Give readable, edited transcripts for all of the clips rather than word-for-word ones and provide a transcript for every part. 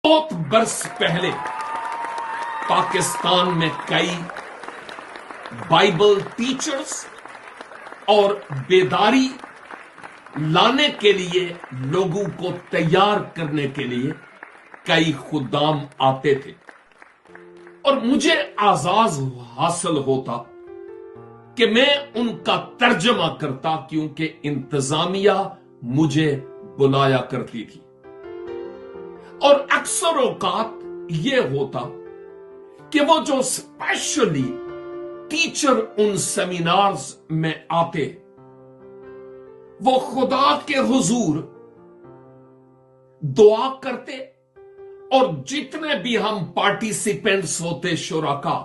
बहुत बरस पहले पाकिस्तान में कई बाइबल टीचर्स और बेदारी लाने के लिए लोगों को तैयार करने के लिए कई खुदाम आते थे और मुझे आजाद हासिल होता कि मैं उनका तर्जमा करता, क्योंकि इंतजामिया मुझे बुलाया करती थी। और अक्सर औकात यह होता कि वो जो स्पेशली टीचर उन सेमिनार्स में आते, वो खुदा के हुजूर दुआ करते और जितने भी हम पार्टिसिपेंट्स होते शुराका,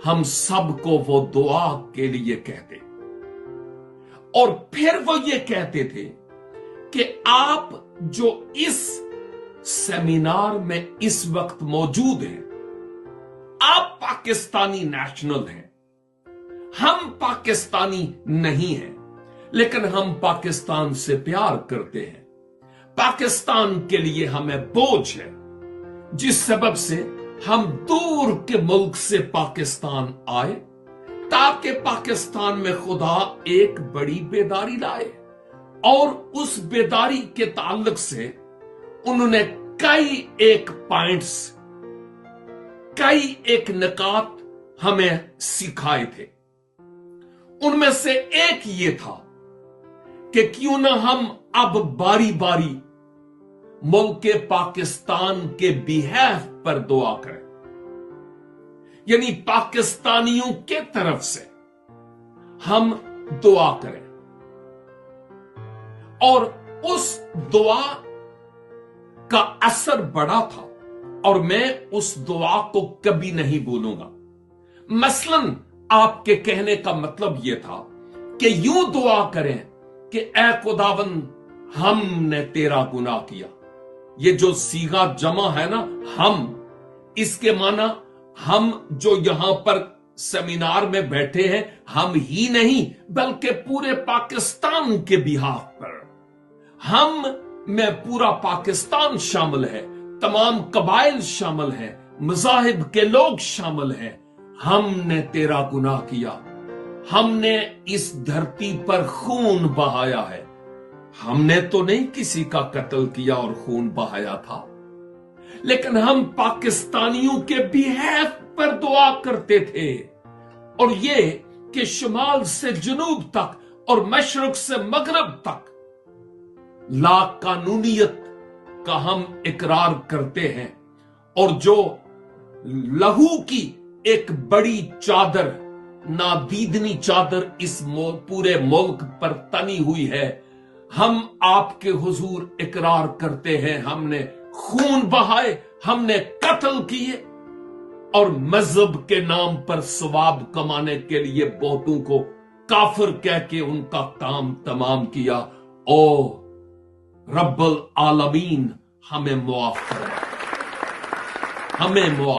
हम सबको वो दुआ के लिए कहते और फिर वो ये कहते थे कि आप जो इस सेमिनार में इस वक्त मौजूद हैं, आप पाकिस्तानी नेशनल हैं, हम पाकिस्तानी नहीं हैं, लेकिन हम पाकिस्तान से प्यार करते हैं। पाकिस्तान के लिए हमें बोझ है, जिस सबब से हम दूर के मुल्क से पाकिस्तान आए ताकि पाकिस्तान में खुदा एक बड़ी बेदारी लाए। और उस बेदारी के ताल्लुक से उन्होंने कई एक पॉइंट्स, कई एक निकात हमें सिखाए थे। उनमें से एक ये था कि क्यों ना हम अब बारी बारी मुल्क पाकिस्तान के बिहाफ पर दुआ करें, यानी पाकिस्तानियों के तरफ से हम दुआ करें। और उस दुआ का असर बड़ा था और मैं उस दुआ को कभी नहीं भूलूंगा। मसलन आपके कहने का मतलब यह था कि यूं दुआ करें कि ऐ खुदावन, हमने तेरा गुनाह किया। ये जो सीगा जमा है ना, हम, इसके माना हम जो यहां पर सेमिनार में बैठे हैं, हम ही नहीं बल्कि पूरे पाकिस्तान के बिहाफ पर, हम में पूरा पाकिस्तान शामिल है, तमाम कबाइल शामिल हैं, मज़ाहिब के लोग शामिल हैं। हमने तेरा गुनाह किया, हमने इस धरती पर खून बहाया है। हमने तो नहीं किसी का कत्ल किया और खून बहाया था, लेकिन हम पाकिस्तानियों के बिहाफ पर दुआ करते थे। और ये कि शुमाल से जुनूब तक और मशरक से मगरब तक ला कानूनियत का हम इकरार करते हैं। और जो लहू की एक बड़ी चादर, नादीदनी चादर इस पूरे मुल्क पर तनी हुई है, हम आपके हुजूर इकरार करते हैं, हमने खून बहाए, हमने कत्ल किए और मजहब के नाम पर सवाब कमाने के लिए बहुतों को काफिर कह के उनका काम तमाम किया। ओ रब्बुल आलमीन, हमें मुआफ करें, हमें मुआफ